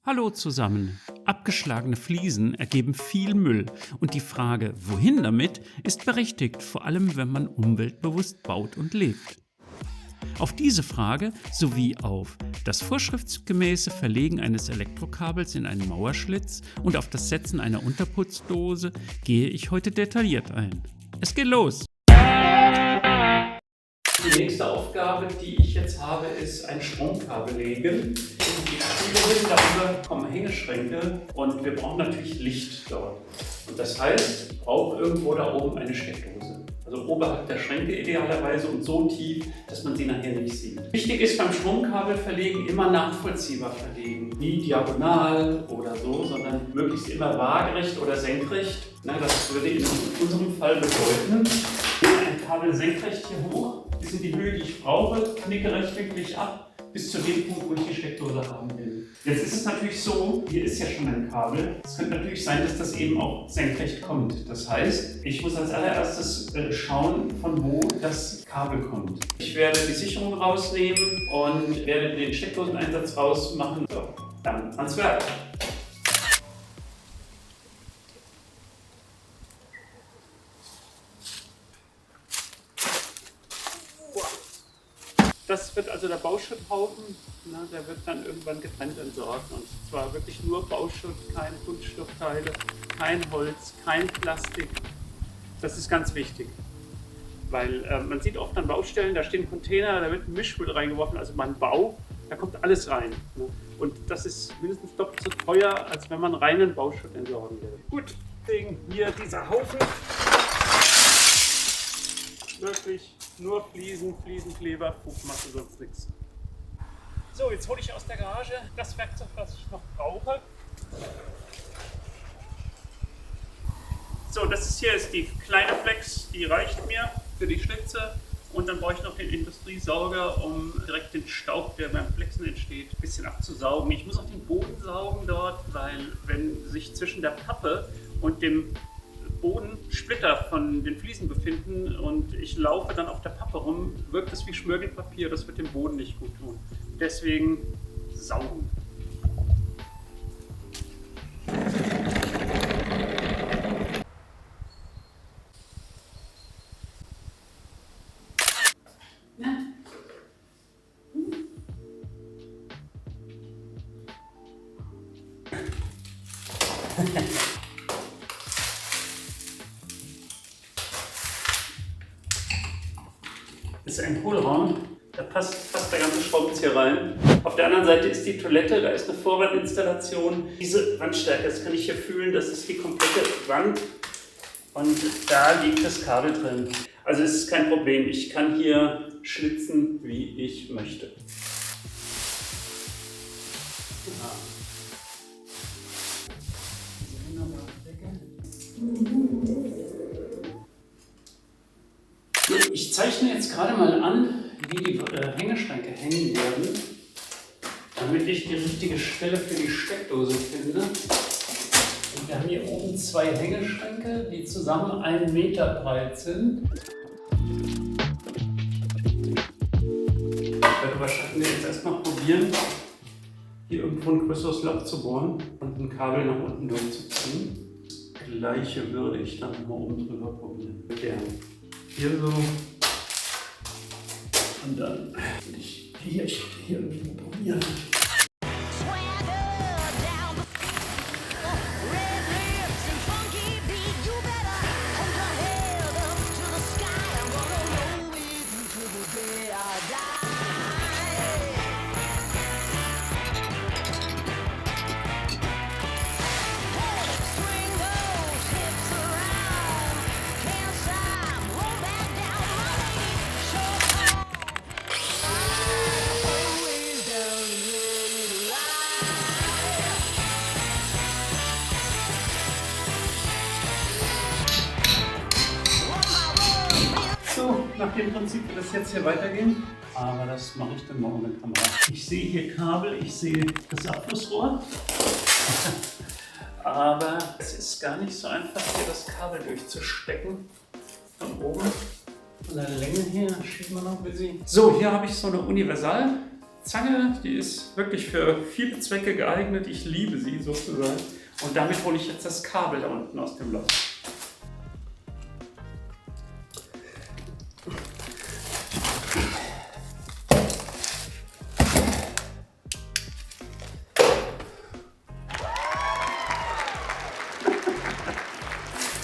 Hallo zusammen. Abgeschlagene Fliesen ergeben viel Müll und die Frage, wohin damit, ist berechtigt, vor allem wenn man umweltbewusst baut und lebt. Auf diese Frage sowie auf das vorschriftsgemäße Verlegen eines Elektrokabels in einen Mauerschlitz und auf das Setzen einer Unterputzdose gehe ich heute detailliert ein. Es geht los! Die nächste Aufgabe, die ich jetzt habe, ist ein Stromkabel legen. Die Spiegeln, darüber kommen Hängeschränke und wir brauchen natürlich Licht dort. Und das heißt, ich brauche irgendwo da oben eine Steckdose. Also oberhalb der Schränke idealerweise und so tief, dass man sie nachher nicht sieht. Wichtig ist beim Stromkabelverlegen immer nachvollziehbar verlegen. Nie diagonal oder so, sondern möglichst immer waagerecht oder senkrecht. Das würde in unserem Fall bedeuten, ein Kabel senkrecht hier hoch, bis in die Höhe, die ich brauche, knicke rechtwinklig ab, bis zu dem Punkt, wo ich die Steckdose haben will. Jetzt ist es natürlich so, hier ist ja schon ein Kabel. Es könnte natürlich sein, dass das eben auch senkrecht kommt. Das heißt, ich muss als allererstes schauen, von wo das Kabel kommt. Ich werde die Sicherung rausnehmen und werde den Steckdoseneinsatz rausmachen. So, dann ans Werk. Das wird also der Bauschutthaufen, der wird dann irgendwann getrennt entsorgt. Und zwar wirklich nur Bauschutt, keine Kunststoffteile, kein Holz, kein Plastik. Das ist ganz wichtig, weil man sieht oft an Baustellen, da stehen Container, da wird ein Mischmüll reingeworfen, also man Bau, da kommt alles rein. Und das ist mindestens doppelt so teuer, als wenn man reinen Bauschutt entsorgen will. Gut, deswegen hier dieser Haufen. Wirklich nur Fliesen, Fliesenkleber, Fußmasse, sonst nichts. So, jetzt hole ich aus der Garage das Werkzeug, was ich noch brauche. So, das hier ist die kleine Flex, die reicht mir für die Schlitze. Und dann brauche ich noch den Industriesauger, um direkt den Staub, der beim Flexen entsteht, ein bisschen abzusaugen. Ich muss auch den Boden saugen dort, weil wenn sich zwischen der Pappe und dem Boden Splitter von den Fliesen befinden und ich laufe dann auf der Pappe rum, wirkt es wie Schmirgelpapier, das wird dem Boden nicht gut tun. Deswegen saugen. Das ist ein Hohlraum, da passt fast der ganze Schraubenzieher rein. Auf der anderen Seite ist die Toilette, da ist eine Vorwandinstallation. Diese Wandstärke, das kann ich hier fühlen, das ist die komplette Wand und da liegt das Kabel drin. Also es ist kein Problem, ich kann hier schlitzen, wie ich möchte. Ich zeichne jetzt gerade mal an, wie die Hängeschränke hängen werden, damit ich die richtige Stelle für die Steckdose finde. Und wir haben hier oben zwei Hängeschränke, die zusammen 1 Meter breit sind. Ich werde wahrscheinlich jetzt erstmal probieren, hier irgendwo ein größeres Loch zu bohren und ein Kabel nach unten durchzuziehen. Das gleiche würde ich dann mal oben drüber probieren. Hier so. Und dann würde ich hier irgendwo probieren. Nach dem Prinzip wird es jetzt hier weitergehen, aber das mache ich dann mal ohne Kamera. Ich sehe hier Kabel, ich sehe das Abflussrohr, aber es ist gar nicht so einfach, hier das Kabel durchzustecken. Von oben, von der Länge her, schieben wir noch ein bisschen. So, hier habe ich so eine Universal Zange, die ist wirklich für viele Zwecke geeignet. Ich liebe sie sozusagen. Und damit hole ich jetzt das Kabel da unten aus dem Loch.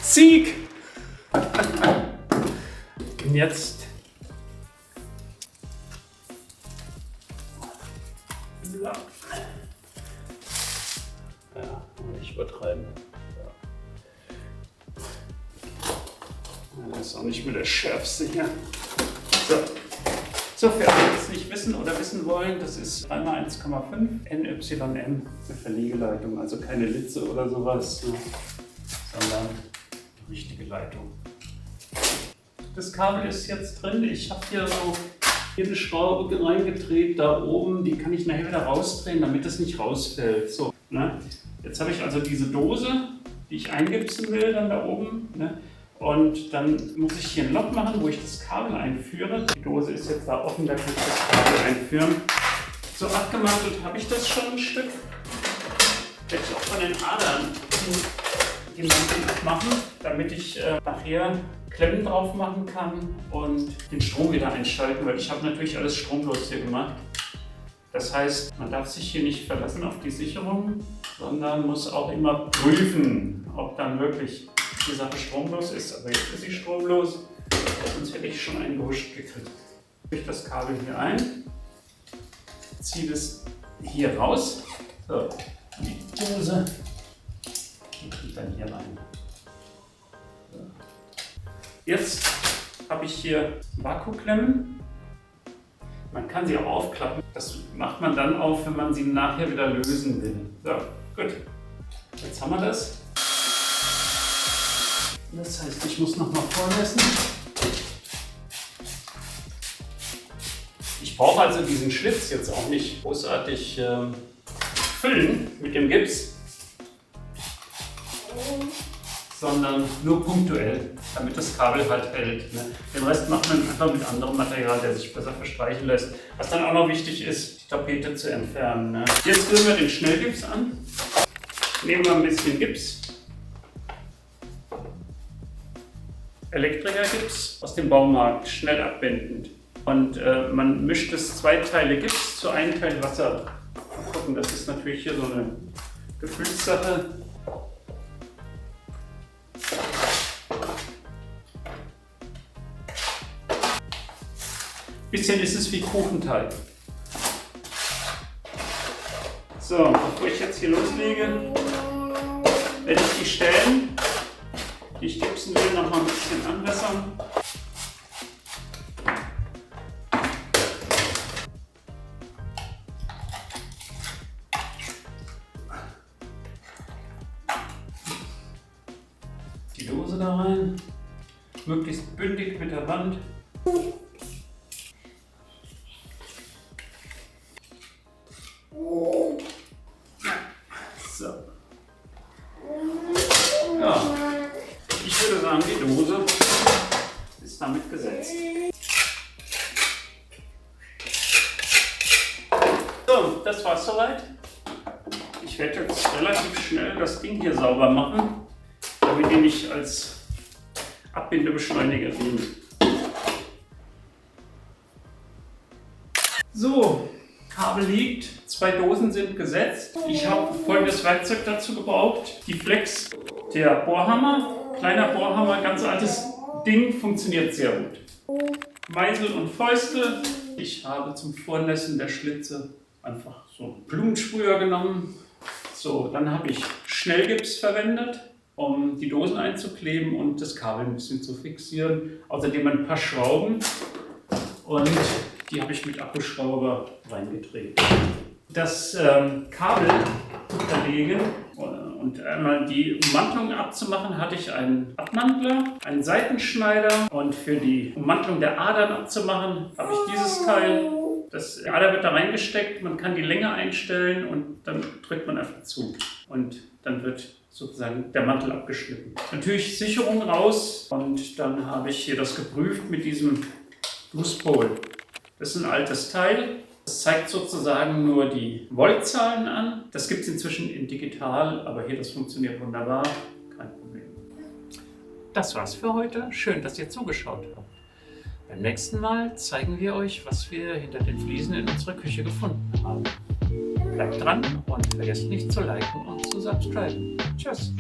Sieg! Und jetzt nicht übertreiben. Das ist auch nicht mehr der schärfste hier. So, für alle, die es nicht wissen oder wissen wollen, das ist 3x1,5 NYM, eine Verlegeleitung, also keine Litze oder sowas, sondern eine richtige Leitung. Das Kabel ist jetzt drin. Ich habe hier so eine Schraube reingedreht, da oben, die kann ich nachher wieder rausdrehen, damit es nicht rausfällt. So, ne? Jetzt habe ich also diese Dose, die ich eingipsen will, dann da oben. Ne? Und dann muss ich hier ein Loch machen, wo ich das Kabel einführe. Die Dose ist jetzt da offen, da kann ich das Kabel einführen. So, abgemantelt habe ich das schon ein Stück. Werde ich auch von den Adern den Mantel abmachen, damit ich nachher Klemmen drauf machen kann und den Strom wieder einschalten, weil ich habe natürlich alles stromlos hier gemacht. Das heißt, man darf sich hier nicht verlassen auf die Sicherung, sondern muss auch immer prüfen, ob dann wirklich die Sache stromlos ist. Aber jetzt ist sie stromlos, sonst hätte ich schon einen gehuscht gekriegt. Ich das Kabel hier ein, ziehe das hier raus. So, und die Dose, die kommt dann hier rein. So. Jetzt habe ich hier Vakuumklemmen. Man kann sie auch aufklappen. Das macht man dann auf, wenn man sie nachher wieder lösen will. So, gut. Jetzt haben wir das. Das heißt, ich muss nochmal vormessen. Ich brauche also diesen Schlitz jetzt auch nicht großartig füllen mit dem Gips, sondern nur punktuell, damit das Kabel halt hält. Ne? Den Rest macht man einfach mit anderem Material, der sich besser verstreichen lässt. Was dann auch noch wichtig ist, die Tapete zu entfernen. Ne? Jetzt rühren wir den Schnellgips an. Nehmen wir ein bisschen Gips. Elektrikergips aus dem Baumarkt, schnell abbindend. Und man mischt es 2 Teile Gips zu 1 Teil Wasser. Mal gucken, das ist natürlich hier so eine Gefühlssache. Bisschen ist es wie Kuchenteig. So, bevor ich jetzt hier loslege, werde ich die Stellen, die ich gipsen will, noch mal ein bisschen anwässern. Die Dose da rein, möglichst bündig mit der Wand. So. Ja, ich würde sagen, die Dose ist damit gesetzt. So, das war's soweit. Ich werde jetzt relativ schnell das Ding hier sauber machen, damit die nicht als Abbindebeschleuniger dienen. So, Kabel liegt, 2 Dosen sind gesetzt. Ich habe folgendes Werkzeug dazu gebraucht. Die Flex, der Bohrhammer, kleiner Bohrhammer, ganz altes Ding, funktioniert sehr gut. Meißel und Fäuste. Ich habe zum Vornässen der Schlitze einfach so einen Blumensprüher genommen. So, dann habe ich Schnellgips verwendet, um die Dosen einzukleben und das Kabel ein bisschen zu fixieren. Außerdem ein paar Schrauben und die habe ich mit Akkuschrauber reingedreht. Das Kabel zu verlegen und einmal die Ummantelung abzumachen, hatte ich einen Abmantler, einen Seitenschneider und für die Ummantelung der Adern abzumachen, habe ich dieses Teil. Das Ader wird da reingesteckt, man kann die Länge einstellen und dann drückt man einfach zu und dann wird sozusagen der Mantel abgeschnitten. Natürlich Sicherung raus und dann habe ich hier das geprüft mit diesem Flusspol. Das ist ein altes Teil, Das zeigt sozusagen nur die Voltzahlen an. Das gibt es inzwischen in digital, aber hier, das funktioniert wunderbar. Kein Problem. Das war's für heute. Schön, dass ihr zugeschaut habt. Beim nächsten Mal zeigen wir euch, was wir hinter den Fliesen in unserer Küche gefunden haben. Bleibt dran und vergesst nicht zu liken und zu subscriben. Tschüss!